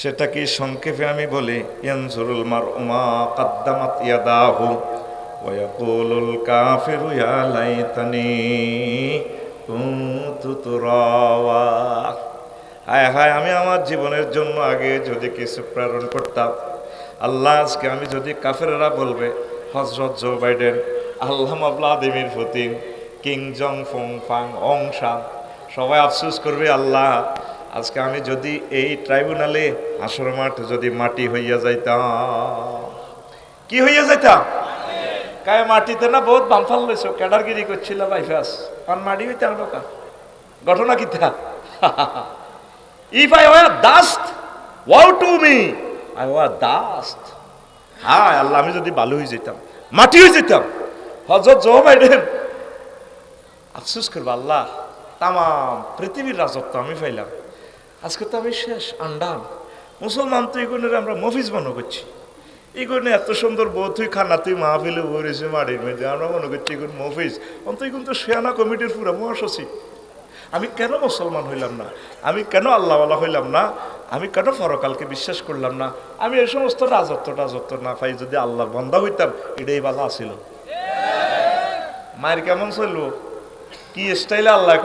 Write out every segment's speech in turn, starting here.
সেটা কি সংক্ষেপে আমি বলি, ইয়ানজুরুল মারউ মা কাদ্দামাত ইয়াদাহু ওয়া ইয়াকুলুল কাফিরু ইয়া লাইতানি কুনতু তুরাবা। হায় হায়, আমি আমার জীবনের জন্য আগে যদি কিছু প্রেরণ করতাম। আল্লাহ, আজকে আমি যদি কাফেররা বলবে হযরত জো বাইডেন, আল্লামা ভ্লাদিমির পুতিন, কিং জং ফং ফাং অং সান, সবাই আফসোস করবে, আল্লাহ আজকে আমি যদি এই ট্রাইব্যুনালে আসর মাঠ যদি মাটি হইয়া যাইতাম। কি হইয়া যাইতাম? কায় মাটিতে না বহুত বামফাল লইছো, ক্যাডারগিরি করছিল বাইফাস, কারণ মাটি হইতে আনো কা ঘটনা কি থা। If I were dust, woe to me, I were dust. হায় আল্লাহ, আমি যদি বালু হয়ে যেতাম, মাটি হয়ে যেতাম। হযরত জো বাইডেন আফসোস করবো, আল্লাহ তাম পৃথিবীর রাজত্ব আমি পাইলাম, আজকে তো আমি শেষ আন্ডান। মুসলমান তো এগুলোর আমরা মফিজ মনে করছি, এগুলো এত সুন্দর বউ তুই খানা তুই মাহফিলে বলেছে মাটির মধ্যে, আমরা মনে করছি এগুলো মফিজ, অন্ত এগুলো তো শেয়ানা কমিটির পুরা মহাসচিব। আমি কেন মুসলমান হইলাম না? আমি কেন আল্লাহওয়ালা হইলাম না? আমি কেন পরকালকে বিশ্বাস করলাম না? আমি এই সমস্ত রাজত্ব না পাই যদি আল্লাহর বান্দা হইতাম, এটাই ভালো আছিল। মায়ের কেমন চলবো? কি স্টাইলে আল্লাহ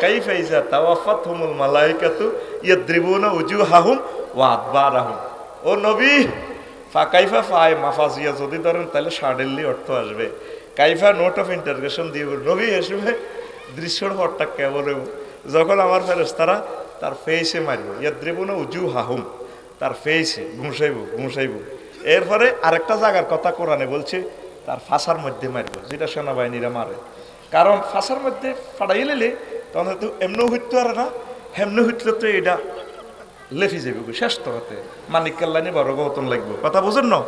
কাইফা ইযা তাওয়াফাতহুমুল মালাইকাতু ইয়াদরিবুনা উজুহাহুম ওয়া আদবারাহুম। ও নবী, কাইফা ফাই মাফাজিয়া যদি ধরেন তাহলে সাডেনলি অর্থ আসবে। কাইফা নোট অফ ইন্টারগেশন দিয়ে নবী এসবে দৃশ্যর হরটা কেমন, যখন আমার ফেরেশতারা তার ফেসে মারব, ইয়াদরিবুনা উজুহাহুম, তার ফেসে ঘুষাইব। এরপরে আরেকটা জায়গার কথা কোরআনে বলছে, তার ফাঁসার মধ্যে মারব, যেটা সেনাবাহিনীরা মারে। কারণ ফাঁসার মধ্যে ফাটাই লেলে তখন তো এমনি হইতে পারে না, হেমনি হইতে তো এটা লেফি যাবে শেষ তো হতে মানিক কাল্লানি বড় গৌতম লাগবে, কথা বুঝেন না?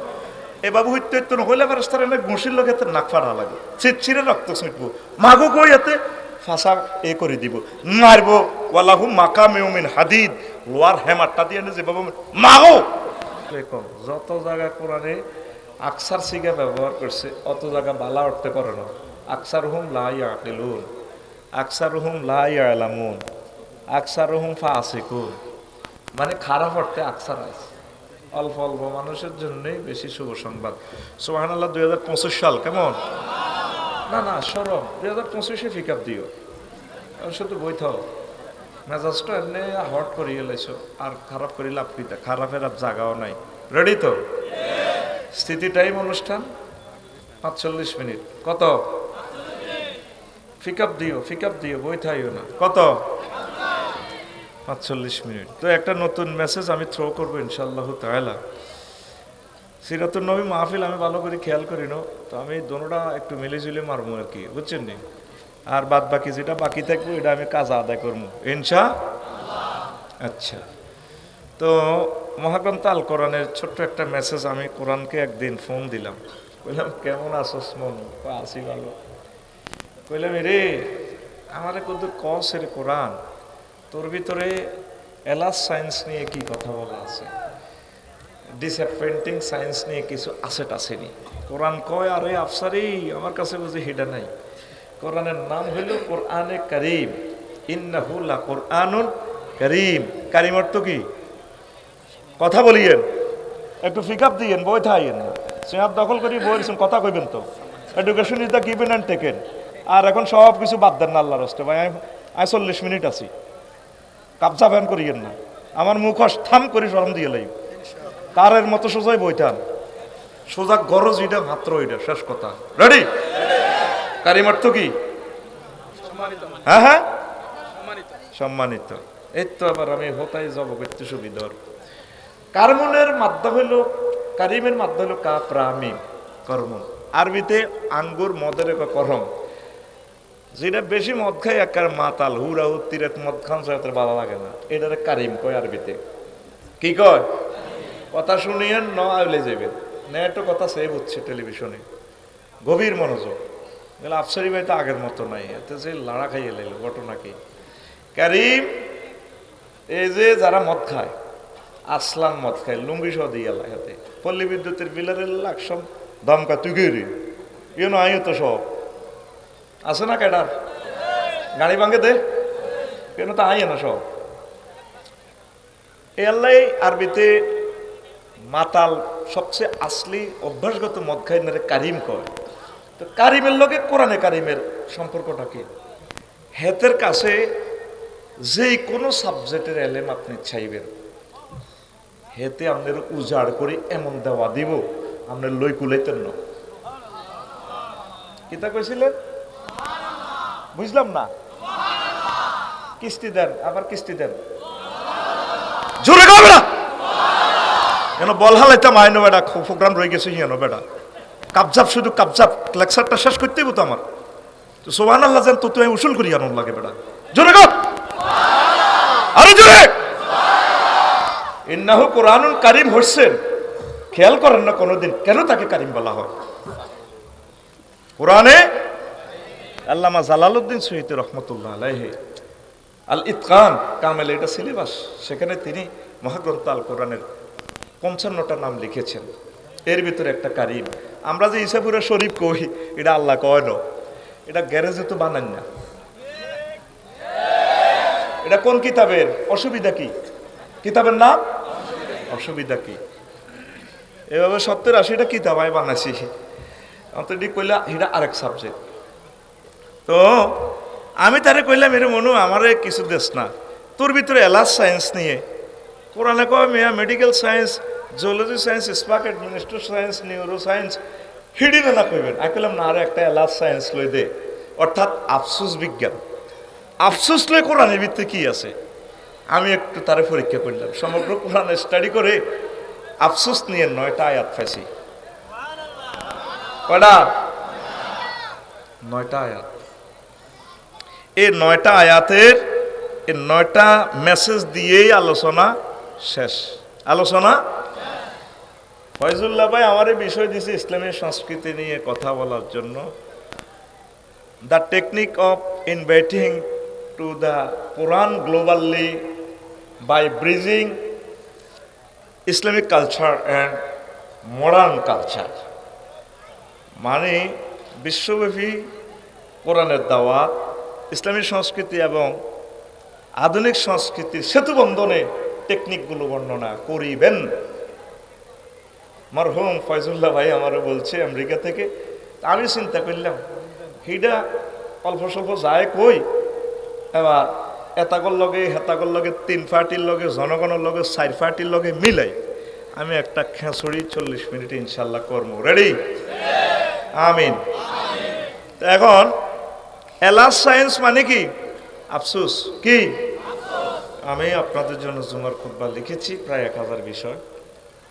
এ বাবু হইতে হইতে না হইলে ফেরেশতার এনে ঘুষির লোক এতে নাক ফাটা লাগে, ছিটছিরে রক্ত ছুটবো, মাগো কই এতে ফাঁসা এ করে দিব, মারবো। ওয়ালাহু মাকামিউ মিন হাদিদ, লোয়ার হেমারটা দিয়ে যে বাবু মাগো। যত জায়গা কোরআনে আকসার সিগা ব্যবহার করছে, অত জায়গা বালা উঠতে পারে না। আকসারুহুম লা ইয়াকিলুন, আকসারুহুম লা ইয়ালামুন, আকসারুহুম ফাসিকুন। মানে খারাপ অর্থে আকসার আছে, অল্প অল্প মানুষের জন্যই বেশি শুভ সংবাদ। সুবহানাল্লাহ। 2025 সাল কেমন? না সরম, 2025-এ পিক আপ দিও, শুধু বই থাও, মেজাজটা এমনি হট করিয়ে লাইছো, আর খারাপ করি লাভ কিতা, খারাপের আর জাগাও নাই। রেডি তো? স্থিতি টাইম অনুষ্ঠান 45 মিনিট। কত? পিক আপ দিও, বই থাইও না। কত? 45 মিনিট। তো একটা নতুন মেসেজ আমি থ্রো করবো ইনশাআল্লাহ তাআলা। সিরাতুন নবী মাহফিল আমি ভালো করে খেয়াল করি না, তো আমি দোনোটা একটু মিলেঝুলে মারবো আর কি, বুঝছেন নি? আর বাদ বাকি যেটা বাকি থাকবো এটা আমি কাজা আদায় করবো ইনশাআল্লাহ। আচ্ছা, তো মহাগ্রন্থ আল কোরআনের ছোট্ট একটা মেসেজ। আমি কোরআনকে একদিন ফোন দিলাম, বললাম কেমন আছোস মন? আছি ভালো। কইলাম রে আমারে কত কসের কোরআন, তোর ভিতরে এলাস সায়েন্স নিয়ে কি কথা বলা আছে, ডিসঅ্যাপয়েন্টিং সায়েন্স নিয়ে কিছু আসেট আসেনি। কোরআন কয় আরে আফসারি আমার কাছে বুঝি হিডা নাই। কোরআনের নাম হইল কোরআনে কারীম, ইন্নাহু লা কোরআনুন কারীম। কারীম অর্থ কি? কথা বলিয়েন, একটু পিক আপ দিয়েন, বই থাইয়েন না, চেয়ার দখল করি বইছেন, কথা কইবেন তো। Education is the given and taken. আর এখন সব কিছু বাদ দেন না আল্লাহর রাস্তে। ভাই আমি 40 মিনিট আছি, কাবজা ফ্যান করিয়েন না, আমার মুখ থাম করে শরম দিয়ে লাগি। তারের মতো সোজাই বইতাম, সোজা গরজ এটা মাত্র এটা শেষ কথা। রেডি? কারীম অর্থ কি? হ্যাঁ, সম্মানিত। এই তো আবার আমি হতাই যাব করতে সুবিধর। কারমনের মাধ্যম হইল, কারিমের মাধ্যম হইল কাপ্রামিম, কর্মন। আরবিতে আঙ্গুর মদের এক করম, যেটা বেশি মদ খায় একার মাতাল হুরা হুত্তিরেত মদ খান সাথে ভালো লাগে না, এটারে কারিম কয় আরবিতে। কি কয়? কথা শুনিয়েন ন আইলে যাবেন, নেটো কথা সেভ হচ্ছে টেলিভিশনে, গভীর মনোযোগ। আফসারি ভাই তো আগের মতো নাই, এতে যে লাড়া খাইয়ে লাইল ঘটনা কি? কারিম এই যে যারা মদ খায়, আসলাম মদ খায়, লুঙ্গি সহ দিয়ে হাতে, পল্লী বিদ্যুতের বিলারের লাকসম দমকা তুই গেরি ইউনো আইও তো সব আছে না, ক্যাডার গাড়ি ভাঙে দে কেন, তো আইয়ে না সব। এই আল্লাহ আরবিতে মাতাল সবচেয়ে আসলি অভ্যাসগত মদ খাইনারে কারিম কয়। তো কারিমের লগে কোরআনে কারিমের সম্পর্কটা কি? হেতের কাছে যেই কোনো সাবজেক্টের এলেম আপনি চাইবেন, হেতে আপনার উজাড় করে এমন দেওয়া দিব আপনার লই কুলাইতেন না। কিতা কইছিলেন? বুঝলাম না। কিস্তি দেন, আবার কিস্তি দেন, জোরে গাবে না কেন? বল হালাইতাম আইনো বেটা, প্রোগ্রাম রয়ে গেছে হিয়ানো বেটা, কাবজাব শুধু কাবজাব। লেকচারটা শেষ করতেই তো আমার তো সুবহানাল্লাহ জান তো তুই উসুল করি আনন্দ লাগে বেটা, জোরে গাও, আরে জোরে। ইন্নাহু কুরআনুন কারীম হচ্ছেন, খেয়াল করেন না কোনোদিন কেন তাকে কারীম বলা হয়? কোরআনে আল্লামা জালালউদ্দিন সুয়ুতী রহমতুল্লাহ আলাইহি আল ইতকান কামেল, এটা সিলেবাস, সেখানে তিনি মহাগ্রন্থ আল কোরআনের 55টা নাম লিখেছেন। এর ভিতরে একটা কারীম। আমরা যে ইসাপুরা শরীফ কই, এটা আল্লাহ কয় না, এটা গ্যারেজে তো বানান না। এটা কোন কিতাবের? অসুবিধা কি? কিতাবের নাম অসুবিধা কি? এভাবে 70-80টা কিতাব আমি বানাইছি। অন্তত কইলা এটা আরেক সাবজেক্ট। তো আমি তারে কইলাম, এর মনু আমারে কিছু দেশ না, তোর ভিতরে এলাস সায়েন্স নিয়ে কোরআনে কয় মিয়া medical science, zoology science, spark administration science, neuro science হিডিনে না কইবেন। আমি কইলাম না, আরে একটা এলাস সায়েন্স লই দে, অর্থাৎ আফসুস বিজ্ঞান। আফসুস লই কোরআনের ভিতরে কি আছে? আমি একটু তারে পরীক্ষা করলাম, সমগ্র কোরআন স্টাডি করে আফসুস নিয়ে 9টা আয়াত পাইছি। কয়টা? 9টা আয়াত। এই 9টা আয়াতের এই 9টা মেসেজ দিয়েই আলোচনা শেষ। আলোচনা ফয়জুল্লাহ ভাই আমার বিষয় দিয়েছে ইসলামী সংস্কৃতি নিয়ে কথা বলার জন্য। The technique of inviting to the Quran globally by bridging Islamic culture and modern culture, মানে বিশ্বব্যাপী কোরআনের দাওয়াত, ইসলামী সংস্কৃতি এবং আধুনিক সংস্কৃতির সেতুবন্ধনে টেকনিকগুলো বর্ণনা করিবেন। মরহুম ফয়জুল্লাহ ভাই আমারও বলছে আমেরিকা থেকে। আমি চিন্তা করলাম হিডা অল্প স্বল্প যায় কই, এবার এতাগর লগে হেতাগর লগে 3 পার্টির লগে জনগণের লগে 4 পার্টির লগে মিলাই আমি একটা খেঁচড়ি 40 মিনিট ইনশাল্লাহ কর্ম রেডি। আমিন। এখন এলাস সায়েন্স মানে কি? আফসোস কি? আমি আপনাদের জন্য জুমার খুতবা লিখেছি প্রায় 1000 বিষয়।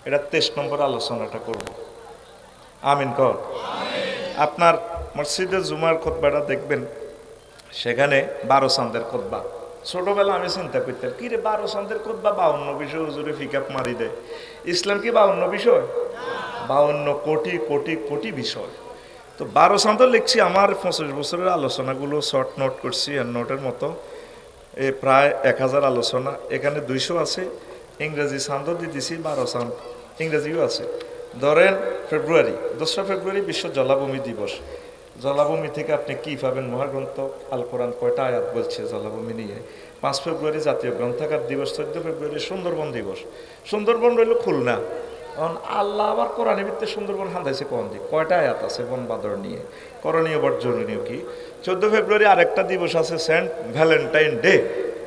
এটা 23 নম্বর আলোচনাটা করব। আমিন কর। আপনার মসজিদে জুমার খুতবাটা দেখবেন, সেখানে 12 চাঁদের খুতবা। ছোটবেলা আমি চিন্তা করতাম কি রে 12 চাঁদের খুতবা, 52 বিষয় হুজুরে পিকআপ মারি দেয়। ইসলাম কি 52 বিষয়? 52 কোটি কোটি কোটি বিষয়। তো 12 চাঁদও লিখছি। আমার 25 বছরের আলোচনাগুলো শর্ট নোট করছি, নোটের মতো। প্রায় 1000 আলোচনা, এখানে 200 আছে। ইংরেজি চাঁদও দিয়ে দিছি, 12 চাঁদ ইংরেজিও আছে। ধরেন ফেব্রুয়ারি, 2রা ফেব্রুয়ারি বিশ্ব জলাভূমি দিবস। জলাভূমি থেকে আপনি কি পাবেন? মহাগ্রন্থ আল কোরআন কয়টা আয়াত বলছে জলাভূমি নিয়ে। 5 ফেব্রুয়ারি জাতীয় গ্রন্থাগার দিবস। 14 ফেব্রুয়ারি সুন্দরবন দিবস। সুন্দরবন রইল খুলনা। কারণ আল্লাহ আবার কোরআনের ভিত্তিতে সুন্দরবন হান্দাইছে কোন দিক, কয়টা আয়াত আছে বন বাদর নিয়ে, করণীয় বর্জনীয় কি। 14 ফেব্রুয়ারি আরেকটা দিবস আছে, সেন্ট ভ্যালেন্টাইন ডে,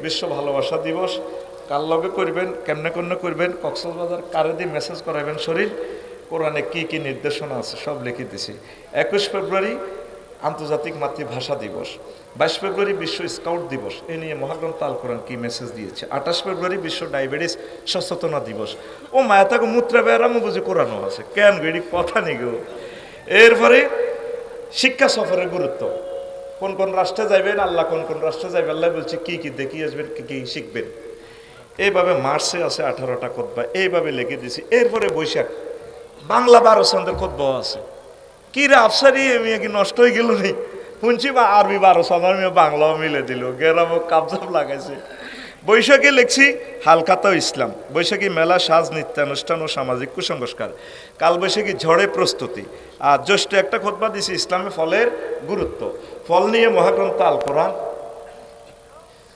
বিশ্ব ভালোবাসা দিবস। কার লগে করবেন, কেমনে কেমনে করবেন, কক্সবাজার কারে দিয়ে মেসেজ করাবেন শরীর, কোরআনে কি কি নির্দেশনা আছে সব লিখে দিছি। 21 ফেব্রুয়ারি আন্তর্জাতিক মাতৃভাষা দিবস। 22 ফেব্রুয়ারি বিশ্ব স্কাউট দিবস, এ নিয়ে মহাগ্রন্থ আল কোরআন কি মেসেজ দিয়েছে। 28 ফেব্রুয়ারি বিশ্ব ডায়াবেটিস সচেতনা দিবস। ও মায়া তাকে মূত্রা বেড়ামো বুঝে কোরআনও আছে, কেন গেড়ি কথা নেই গো। এরপরে শিক্ষা সফরের গুরুত্ব, কোন কোন রাষ্ট্রে যাইবেন আল্লাহ, কোন কোন রাষ্ট্রে যাইবেন আল্লাহ বলছে, কি কি দেখি আসবেন, কি কি শিখবেন। এইভাবে মার্চে আছে 18টা খুতবা, এইভাবে লিখে দিছি। এরপরে বৈশাখ, বাংলা 12 চাঁদের খুতবা আছে। কি রে আফসারি মেয়ে কি নষ্ট হয়ে গেল নেই? শুনছি বা আরবি 12 চাঁদ, মেয়ে বাংলাও মিলে দিল, গেরামও কাবজাব লাগাইছে। বৈশাখে লিখছি হালখাতা ইসলাম। বৈশাখী মেলা, সাজ, নৃত্যানুষ্ঠান ও সামাজিক কুসংস্কার। কালবৈশাখী ঝড়ে প্রস্তুতি। আর জ্যৈষ্ঠ একটা খুতবা দিছি ইসলামে ফলের গুরুত্ব। ফল নিয়ে মহাগ্রন্থ আল কোরআন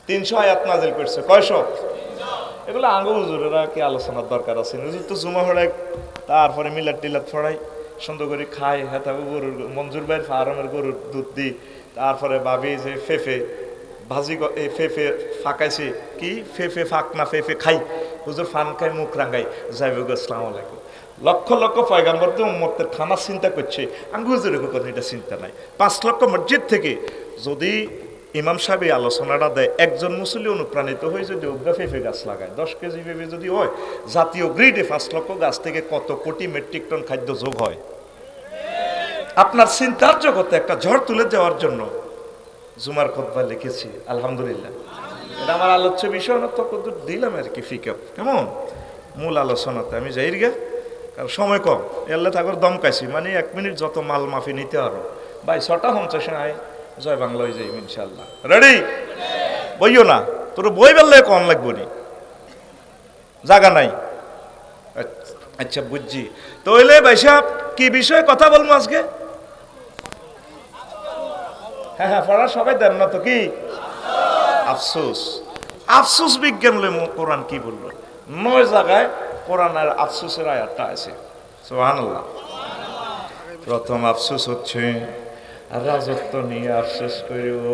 300 আয়াত নাজিল করছে। কয়শো? এগুলো আঙ্গ হুজুরেরা কি আলোচনার দরকার আছে? হুজুর তো জুমা পড়ায়, তারপরে মিলাদ টিলাদ পড়াই, সুন্দর করে খাই, হ্যাঁ গরুর মঞ্জুর ভাইয়ের ফার্মের গরুর দুধ দিই, তারপরে ভাবি যে ফেফে ভাজি এই ফেফে ফাঁকাইছে, কি ফেফে ফাঁক না ফেফে খাই, হুজুর ফান খাই মুখ রাঙ্গাই, যাইব গো আসসালামু আলাইকুম। লক্ষ লক্ষ পয়গাম্বর তো উম্মতের খানা চিন্তা করছে, আঙ্গ হুজুরের কোনো এটা চিন্তা নাই। 5 লক্ষ মসজিদ থেকে যদি ইমাম সাহেব এই আলোচনাটা দেয়, একজন মুসল্লি অনুপ্রাণিত হয়ে যদি অজ্ঞা ফেফে গাছ লাগায়, 10 কেজি ফেফে যদি হয়, জাতীয় গ্রিডে 5 লক্ষ গাছ থেকে কত কোটি মেট্রিক টন খাদ্য যোগ হয়। আপনার চিন্তার জগতে একটা ঝড় তুলে দেওয়ার জন্য জুমার খুতবা লিখেছি, আলহামদুলিল্লাহ। এটা আমার আলোচ্য বিষয় না, তো কত দিলাম আর কি ফিক আপ, কেমন মূল আলোচনাতে আমি যাই গে, কারণ সময় কম, এল্লা থাকর দমকাইছি, মানে 1 মিনিট যত মাল মাফি নিতে আরো ভাই 6টা 50 আয় জয় বাংলা হয়ে যাই ইনশাল্লাহ। রেডি? বইও না, তোর বই বেললে কম লাগবো নি, জায়গা নাই। আচ্ছা বুঝছি, তো হইলে ভাই সাহেব কি বিষয়ে কথা বলবো আজকে? হ্যাঁ হ্যাঁ, পড়া সবাই দেন না তো, কি আফসোস। আফসোস বিজ্ঞান কোরআন কি বললো? 9 জায়গায় কোরআনের আফসোসের আয়াতটা আছে। সুবহানাল্লাহ। প্রথম আফসোস হচ্ছে রাজত্ব নিয়ে আফসোস করিব,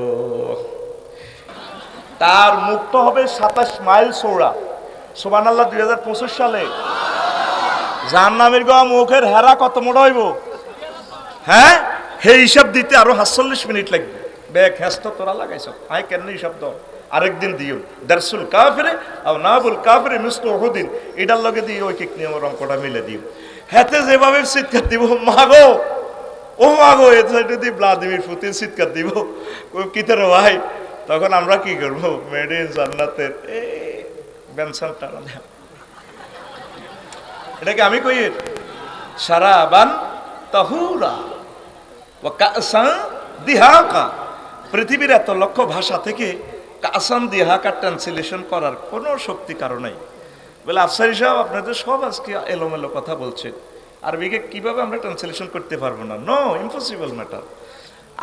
তার মুক্ত হবে 27 মাইল চৌড়া। সুবহানাল্লাহ। 2025 সালে জাহান্নামের মুখের হেরা কত মোটা হইব? হ্যাঁ, সেই হিসাব দিতে আরো 47 মিনিট লাগবে। বেগ হেস্ত তোরা লাগাইছ, আই কেন হিসাব দাও, আরেকদিন দিও। দারসুল কাফিরে আও নাবুল কাফিরে মিসলু উহুদিন, এটার লগে দিয়ে ঐকিক নিয়মের অঙ্কটা মিলে দিও। হেতে যেভাবে চিৎকার দিব, মাগো ও মাগো, এ যদি ভ্লাদিমির পুতিন চিৎকার দিব কিতে রে ভাই, তখন আমরা কি করবো? মেড ইন জান্নাতের এই বেনসানটা, এটাকে আমি কই সারাবান তাহুরা ও কাসান দিহাকা। পৃথিবীর এত লক্ষ ভাষা থেকে কাসান দিহাকা ট্রান্সলেশন করার কোনো শক্তি কারো নাই। বলে আফসারি সাহেব আপনাদের সব আজকে এলোমেলো কথা বলছেন, আরবিকে কিভাবে আমরা ট্রান্সলেশন করতে পারবো না? No, impossible matter.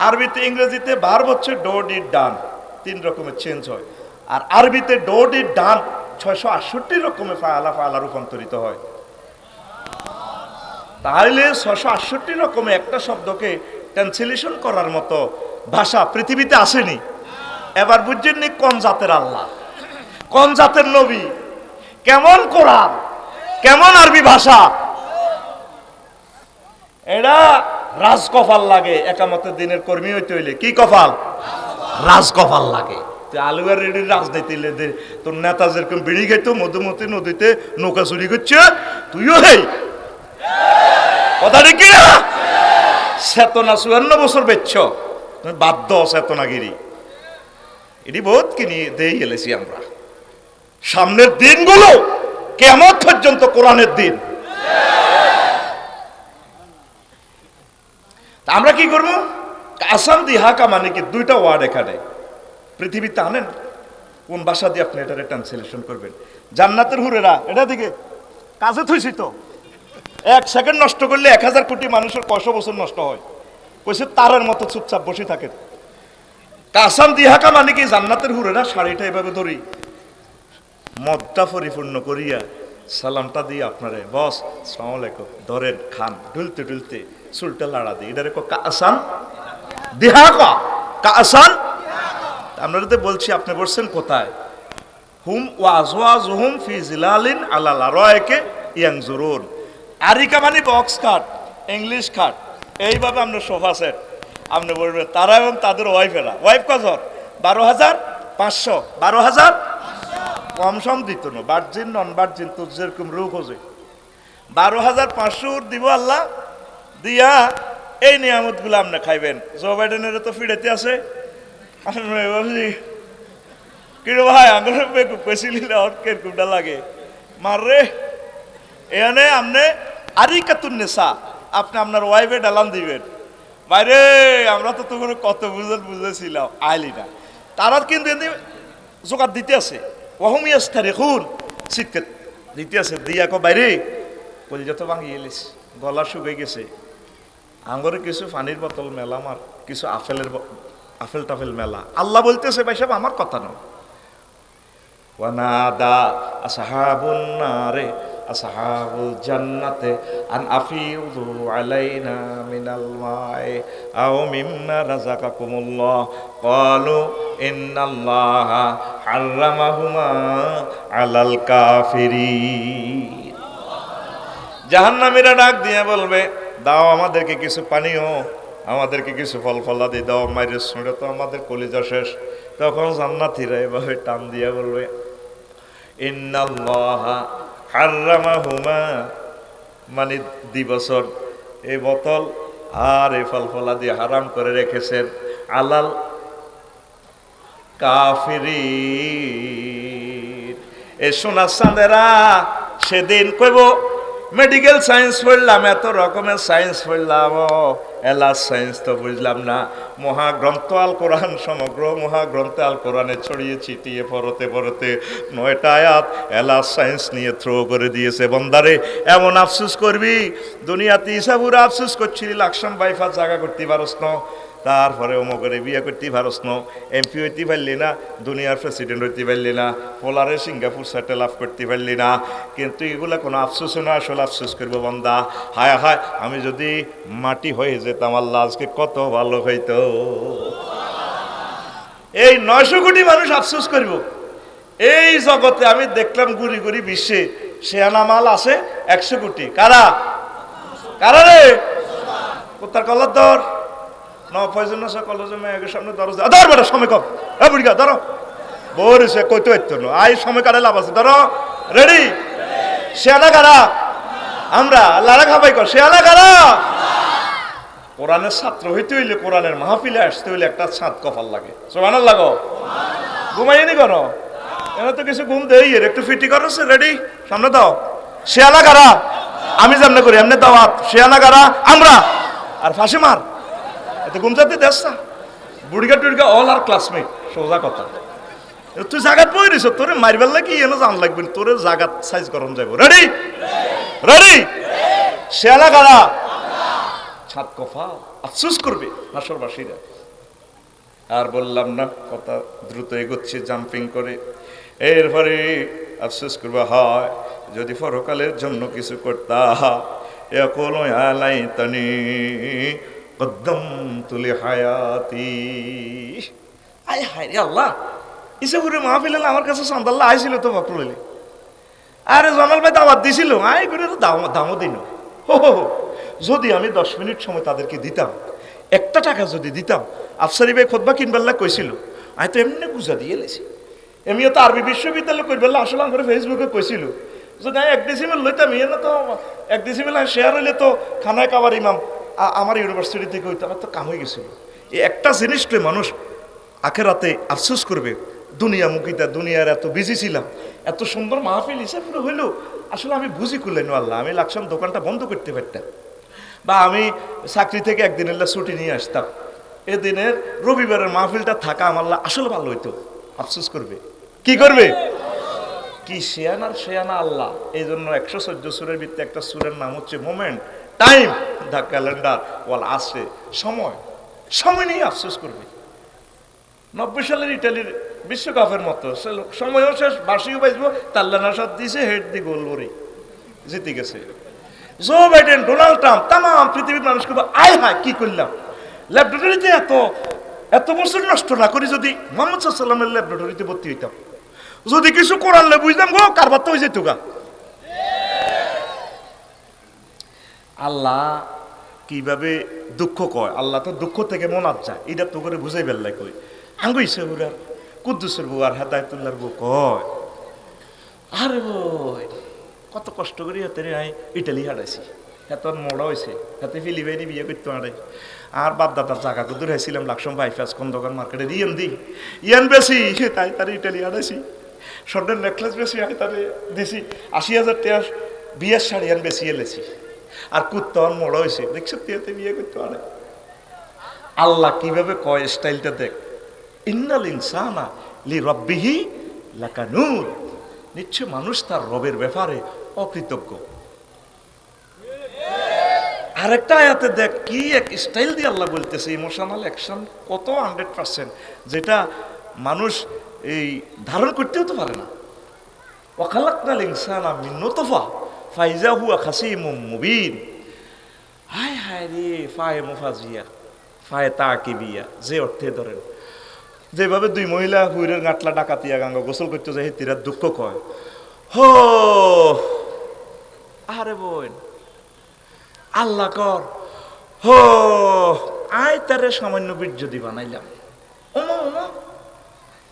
আরবিতে ইংরেজিতে ভার্ব হচ্ছে ডো ডিড ডান, 3 রকমের চেঞ্জ হয়। আর আরবিতে ডো ডিড ডান 668 রকমের ফাআলা ফাআলা রূপান্তরিত হয়। তাহলে 668 রকমের একটা শব্দকে ট্রান্সলেশন করার মতো ভাষা পৃথিবীতে আসেনি। এবার বুঝছেননি কোন জাতের আল্লাহ, কোন জাতের নবী, কেমন কোরআন, কেমন আরবি ভাষা। এটা রাজ কপাল লাগে একামতের দিনের কর্মী হইতে হইলে। কি কপাল? রাজ কপাল লাগে। আলুয়ার রেডির রাজনীতি তোর নেতা যেরকম বিড়ি খাইতো, মধুমতি নদীতে নৌকা চুরি করছে, তুইও হেই কথা দেখি না। চেতনা 54 বছর বেচছ, বাধ্য চেতনাগিরি। এটি বহুত কিনি দিয়ে গেলেছি আমরা। সামনের দিনগুলো কিয়ামত পর্যন্ত কোরআনের দিন। আমরা কি করবো? কাসাম দিহাকা মানে কি? 2টা ওয়ার্ড এখানে পৃথিবীতে আনেন, কোন ভাষা দিয়ে আপনি এটা ট্রান্সলেশন করবেন? জান্নাতের হুরেরা, এটা দিকে কাজে থইছি তো, 1 সেকেন্ড নষ্ট করলে 1000 কোটি মানুষের 100 বছর নষ্ট হয়। কইছে তারের মতো চুপচাপ বসে থাকে। কাসাম দিহাকা মানে কি? জান্নাতের হুরেরা শাড়িটা এভাবে ধরি, মদটা পরিপূর্ণ করিয়া সালামটা দিয়ে আপনারে বস আসসালামু আলাইকুম ধরেন, খান, ঢুলতে ঢুলতে চুলটা লাড়া দিই, এটা রেখো কাসান দিহাকা। কাসান আপনারা তো বলছি, আপনি বলছেন কোথায়? হুম ওয়াজওয়াজুহুম ফি জিলালিন আলাল আরাইকে ইয়ানজুরুন। আরিকা মানে বক্স খাট, ইংলিশ খাট, এইভাবে আমরা সোফা সেট আপনি বলবেন। তারা এবং তাদের ওয়াইফেরা, ওয়াইফ কজন? 12,500। 12,000 কম সম দিত না, বার্জিন নন বার্জিন তো যেরকম রূপ হচ্ছে 12,500 দিব আল্লাহ দিয়া এই নিয়ামত গুলো আপনি খাইবেন। জো বাইডেনের তো ফিরেতে আছে, বলছি কিরে ভাই আঙুল পেছিলিলে ওর কিরকমটা লাগে মাররে। এখানে আপনি আরিকাতুন নেশা, আপনি আপনার ওয়াইফে ডালান দিবেন। বাইরে আমরা তো তোর কত বুঝেছিলাম, আইলি না। তারা কিন্তু জোগাড় দিতে আছে, ওহমিয়াস্তারিখুন, শীতকে দিতে আছে। দিয়া কো বাইরে কলিজা তো ভাঙিয়ে এলিস, গলা শুকিয়ে গেছে, আঙ্গরে কিছু পানির বোতল মেলা, আমার কিছু আপেল টাফেল মেলা। আল্লাহ বলতেছে ভাই সাহেব আমার কথা নয়, ওয়ানাদা আসহাবুন নারে আসহাবুল জান্নাতে আন আফিযু আলাইনা মিনাল মাই আও মিম্মা রাযাকাকুমুল্লাহ ক্বালু ইন্নাল্লাহা হাররামাহুমা আলাল কাফিরিন। জাহান্নামীরা ডাক দিয়ে বলবে, দাও আমাদেরকে কিছু পানীয়, আমাদেরকে কিছু ফল ফলাদি দাও, মাইরের শুনে তো আমাদের কলিজা শেষ। তখন জান্নাতীরা এভাবে টান দিয়ে বলবে, ইন্নাল্লাহা হাররামাহুমা, মানে দিবসর এই বোতল আর এই ফল ফলাদি হারাম করে রেখেছেন আলাল কাফিরিন। এই সোনা চাঁদেরা সেদিন কইব, মেডিকেল সায়েন্স পড়লাম, এত রকমের সায়েন্স পড়লাম, এলাস সায়েন্স তো বুঝলাম না। মহাগ্রন্থ আল কোরআন, সমগ্র মহাগ্রন্থ আল কোরআনে ছড়িয়ে ছিটিয়ে পড়তে পড়তে 9টা আয়াত এলাস সায়েন্স নিয়ে থ্রো করে দিয়েছে। বন্দারে এমন আফসোস করবি, দুনিয়াতে ইসাবুরা আফসোস করছিলি, লাকসাম বাইফাস জায়গা করতে পারস না, তারপরে অমুকের বিয়ে করতে পারস না, এমপি হইতে পারলি না, দুনিয়ার প্রেসিডেন্ট হইতে পারলি না, পোলারে সিঙ্গাপুর সেটেল লাভ করতে পারলি না। কিন্তু এগুলা কোনো আফসোস না, আসলে আফসোস করবো বন্দা, হায় হায় আমি যদি মাটি হয়ে যেতাম আল্লাহ আজকে কত ভালো হইতো। এই 900 কোটি মানুষ আফসোস করব। এই জগতে আমি দেখলাম গুড়ি গুড়ি বিশ্বে শেয়ানা মাল আছে 100 কোটি। কারা কারা রে? কোথার কলার দর নয়জন কলেজে মেয়ের সামনে দরজা ধর বেটা, সময় কম, বুড়িকা ধরো বরিছে কইতে হইতো না, আই সময় কাটে লাভ আছে, ধরো রেডি। শেয়ানা কারা? আমরা। লাড়া খাবাই কর, শেয়ানা কারা? কোরআনের ছাত্র হইতে হইলে, কোরআনের মাহফিলে আসতে হইলে একটা ছাদ কপাল লাগে। সুবহানাল্লাহ লাগো, ঘুমাইনি করো, এরা তো কিছু ঘুম দেই, এর একটু ফিটি করো, রেডি, সামনে দাও। শেয়ানা কারা? আমি যেমনে করি এমনি দাওয়াত। শেয়ানা কারা? আমরা। আর ফাঁসি মার, এত ঘুম যাতে দেশ না, বুড়িকা টুড়িকা অল আর ক্লাসমেট, সোজা কথা। তুই জাগাত বই দিছ, তোরে মারবার লাগি এনে জান লাগবে, তোরে জাগাত সাইজ গরম যাবো। Ready ready. শেয়ানা কারা? ছাদ কফা আফসোস করবে হাসরবাসীরা। আর বললাম না, কথা দ্রুত এগোচ্ছে জাম্পিং করে। এরপরে আফসোস করবে, হয় যদি পরকালের জন্য কিছু করতাম, এখন আলাইতানি কদ্দামতু লিহায়াতি। আয় হায় রে আল্লাহ, ইসে মাহফিল আমার কাছে সান্দাল্লাহ আইছিল তো বকরলি, আরে জমাল ভাই দাওয়াত দিছিল, আয় করে দামও দিন। হো হো, যদি আমি 10 মিনিট সময় তাদেরকে দিতাম, 1 টাকা যদি দিতাম, আফসারি ভাই খোদবা কিনবেল্লা কইছিল, আমি তো এমনি গুজা দিয়ে লেছি। এমনিও তো আরবি বিশ্ববিদ্যালয় করবেল্লা আসলে আমার ফেসবুকে কইছিল, যদি আমি 1 ডেসিমেল লইতাম, ইয়ে না তো 1 ডেসিমেল শেয়ার হইলে তো খানায় কাবার ইমাম আমার ইউনিভার্সিটি থেকে হইতো, আমার তো কাম হয়ে গেছিল। এই একটা জিনিসকে মানুষ আখেরাতে আফসোস করবে, দুনিয়ামুখিতা, দুনিয়ার এত বিজি ছিলাম, এত সুন্দর মাহফিল হিসাব করে হইলো, আসলে আমি বুঝি করলেন আল্লাহ, আমি লাকসাম দোকানটা বন্ধ করতে পারতাম, বা আমি চাকরি থেকে একদিনের ছুটি নিয়ে আসতাম, এদিনের রবিবারের মাহফিলটা থাকা আমার আসলে ভালো হইতো। আফসোস করবে, কি করবে? কি শেয়ানার শেয়ানা আল্লাহ। এই জন্য 114 সূরার ভিতরে একটা সূরার নাম হচ্ছে মোমেন্ট, টাইম, দ্য ক্যালেন্ডার ওয়াল আসে, সময়। সময় নিয়ে আফসোস করবে। 90 সালের ইটালির বিশ্বকাপের মতো সময়ও শেষ, বাসিও বাজবো, তাল্লানা সব দিছে, হেড দি গোল করে জিতে গেছে। জো বাইডেন, ডোনাল্ড ট্রাম্প, তাম পৃথিবীর মানুষ করবো, আয় হায় কি করলাম, ল্যাবরেটরিতে এত বছর নষ্ট না করি যদি মোহাম্মদ সাল্লামের ল্যাবরেটরিতে ভর্তি হইতাম, যদি কিছু করালে বুঝলাম গো কারবার তো হয়ে যেত গা। আল্লাহ কিভাবে দুঃখ কয়, আল্লাহ তো দুঃখ থেকে মনাত যায়, এটা তো করে বুঝাই বেল্লাই কই। আঙ্গুইছে বুড়ার কুদ্দুসের বউ আর হেদায়তুল্লাহর বউ কয়, আরে বই কত কষ্ট করি হাতে রে ইটালি হারাইছি, এত মোড়া হয়েছে, হাতে ফিলিপাইনি বিয়ে করতে হারাই। আর বাপ দাদার জায়গা দূর হয়েছিলাম লাকসাম বাইফাস খন্দকার মার্কেটে ইয়ান বেশি, তাই তার ইটালি হারাইছি। স্বর্ণের নেকলেস বেশি হয় তারে দিছি, 80,000 টাকা বিয়ের শাড়ি আন বেশি এলেছি। আর কুত্তন মোড়া হয়েছে, দেখছো তিয়াতে বিয়ে করতে পারে। আল্লাহ কিভাবে কয় স্টাইলটা দেখ, ইন্নাল ইনসানা লি রব্বিহি লাকানুর, নিশ্চয় মানুষ তার রবের ব্যাপারে অকৃতজ্ঞ। আরেকটা আয়াতে দেখ কি এক স্টাইল দিয়ে আল্লাহ বলতেছে, ইমোশনাল অ্যাকশন কত 100%, যেটা মানুষ এই ধারণ করতেও তো পারে না। ওয়া খালাকনাল ইনসানা মিন নুতফা ফাইজা হুয়া খাসিমুম মুবিন। হায় হায় রে, ফায়ে মুফাজিয়া ফায়ে তাকিবিয়া, যে অর্থে ধরেন যেভাবে দুই মহিলা হুইরের গাঁটলা ডাকাতিয়া গাঙ্গা গোসল করতে যায় হেতিরা দুঃখ কয় হো আরে বোন আল্লাহ কর হো আয় তারে সামান্য বীর্য দি বানাইলাম, ওমা ওমা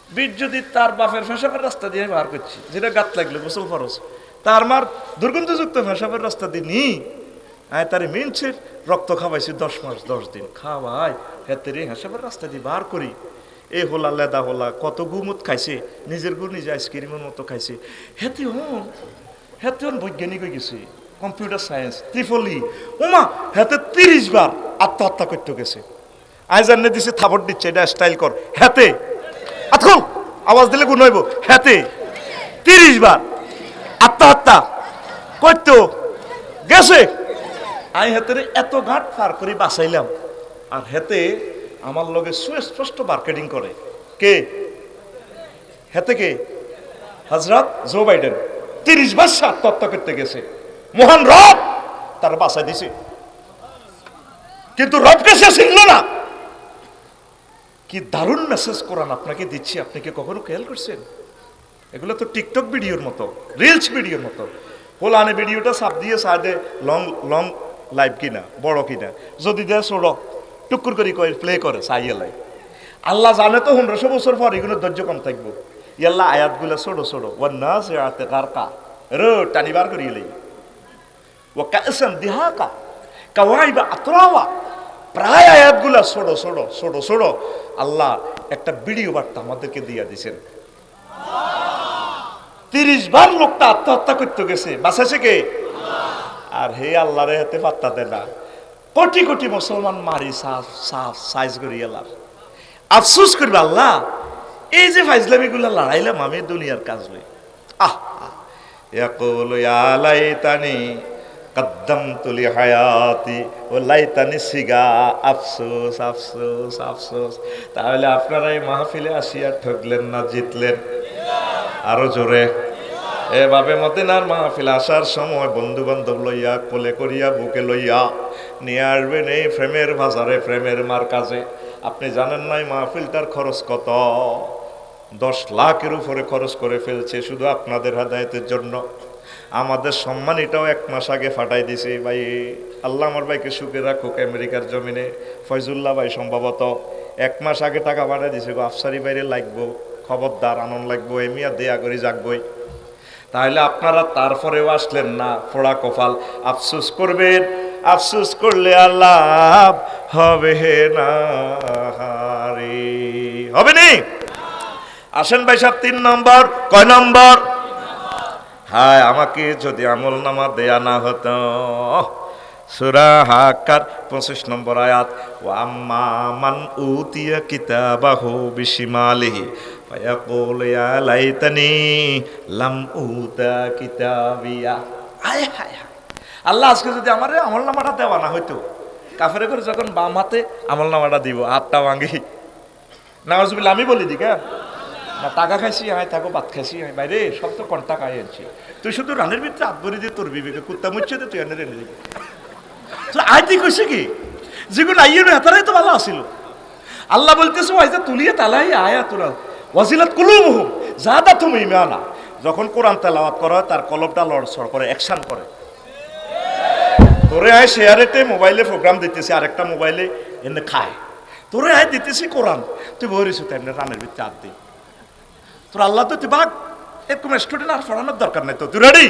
বীর্য দি তার বাপের ফেসাবের রাস্তা দিয়ে বার করছি, যেটা গাত লাগলে গোসল ফরজ, তার মার দুর্গন্ধযুক্ত ফেসাবের রাস্তা দিয়ে নি আয় তারে মিনছের রক্ত খাওয়াইছি 10 মাস 10 দিন খাওয়াই হেতে রে হেসাবের রাস্তা দিয়ে বার করি। এ হোলা লেদা হোলা কত গুমত খাইছে, নিজের গু নিজে আইসক্রিমের মতো খাইছে। হেতে হন বৈজ্ঞানিক হয়ে গেছে, কম্পিউটার সায়েন্স ত্রিফলি, ওমা হেতে 30 বার আত্মহত্যা করতে গেছে। আয় জানে দিছে থাপড় দিচ্ছে, এটা স্টাইল কর হেতে আতখল আওয়াজ দিলে গুণ হইব, হেতে 30 বার আত্মহত্যা করতে গেছে। আই হেতে এত ঘাট পার করে বাঁচাইলাম, আর হেতে আমার লগে সুস্পষ্ট মার্কেটিং করে কে? হেতে কে? হযরত জো বাইডেন 30 বার আত্মহত্যা করতে গেছে, মহান রব তার বাঁচাই দিছে, কিন্তু রবকে সে চিনল না। কি দারুণ মেসেজ কোরআন আপনাকে দিচ্ছি, আপনি কি কখনো খেয়াল করছেন? এগুলো তো টিকটক ভিডিওর মতো, রিলস ভিডিওর মতো। হোলানে ভিডিওটা সাপ দিয়ে সাইডে লং লং লাইভ কিনা বড় কিনা, যদি দেয় ছোট টুকুর করে প্লে করে সাইয়েলাই। আল্লাহ জানে তো 1500 বছর পর এগুলো ধৈর্য কম থাকবো। ইয়াল্লা আয়াতগুলো ছোট ছোট, ও না সে আতে কারকা রো টানিবার করিয়ে লাই, ও কাসম দিহাকা কাওয়াইবা আতরাওয়া, প্রায় আয়াতগুলা ছোট ছোট ছোট ছোট। আল্লাহ একটা ভিডিও বার্তা আমাদেরকে দিয়া দিয়েছেন। 30 বার লোকটা আত্মহত্যা করতে গেছে, বাঁচাছে কে? আর হে আল্লাহরে হাতে পাত্তা দেয় না, কোটি কোটি মুসলমান মারি সাফ সাফ সাইজ করি এলার। আফসোস করবে আল্লাহ, এই যে ফাইজলামি গুলা লড়াইলাম আমি দুনিয়ার কাজ লই। ইয়াকুলু ইয়া লাইতানি কদ্দামতু লি হায়াতি ওয়া লাইতানি সিগা, আফসোস আফসোস আফসোস। তাহলে আপনারা এই মাহফিলে আসিয়া ঠকলেন না জিতলেন? আরো জোরে। এভাবে মদিনার মাহফিল আসার সময় বন্ধু বান্ধব লইয়া কোলে করিয়া বুকে লইয়া নিয়ে আসবেন এই প্রেমের বাজারে, প্রেমের মার্কাজে। আপনি জানেন নাই মাহফিলটার খরচ কত? 10 লাখের উপরে খরচ করে ফেলছে শুধু আপনাদের হেদায়েতের জন্য। আমাদের সম্মানীটাও 1 মাস আগে ফাটাই দিছে ভাই। আল্লাহ আমার ভাইকে সুখে রাখুক আমেরিকার জমিনে। ফয়জুল্লাহ ভাই সম্ভবত 1 মাস আগে টাকা পাঠাই দিছে, গো আফসারি বাইরে লাগবো, খবরদার আনন্দ লাগবো, এমিয়া দেয়া করে যাকবই। তাহলে আপনারা তারপরেও আসলেন না, ফোড়া কপাল। আফসোস করবেন, আফসোস করলে আল্লাহ হবে না, হবে নি। আসেন ভাই সাহেব 3 নম্বর। কয় নম্বর? হায় আমাকে যদি আমল নামা দেয়া না হতো। সূরা হাক্কার 25 নম্বর আয়াত, ওয়া আম্মা মান উতিয়া কিতাবাহু বিশিমালিহি ফায়াকুলু ইয়া লাইতানি লাম উতা কিতাবিয়া। হায় হায় আল্লাহ, আজকে যদি আমারে আমল নামাটা দেওয়া না হইতো, কাফেরে করে যখন বাম হাতে আমল নামাটা দিব, হাতটা ভাঙি নাউজুবিল্লাহ। আমি বলি দিকা না, টাকা খাইছি হাই থাকো, ভাত খাইছি হাই বাইরে, সব তো কোন টাকা আনছি। তুই শুধু রানের ভিতরে হাত ভরে দিয়ে তোর বিবেকে কুত্তা মুচ্ছে দে, তুই এনে দিবি। আইতি কইছে কি যেগুলো আইয়ের হেতারাই তো ভালো আসিল। আল্লাহ বলতেছে ওয়াইজা তুলিয়ে তালাই আয়া তোরা ওয়াজিলাত কুলুবুহুম যাদাতুহুম ঈমানা। যখন কোরআন তেলাওয়াত করা হয় তার কলবটা লড়ছড় করে, অ্যাকশন করে। তোরে আয় শেয়ারেতে মোবাইলে প্রোগ্রাম দিতেছি, আরেকটা মোবাইলে এনে খায়। তোরে আয় দিতেছি কোরআন, তুই বহিরিস তেমনি রানের ভিতরে হাত দিই। তোর আল্লাহ তো তুই ভাগ, এরকম স্টুডেন্ট আর পড়ানোর দরকার নাই তো, তুই রেডি?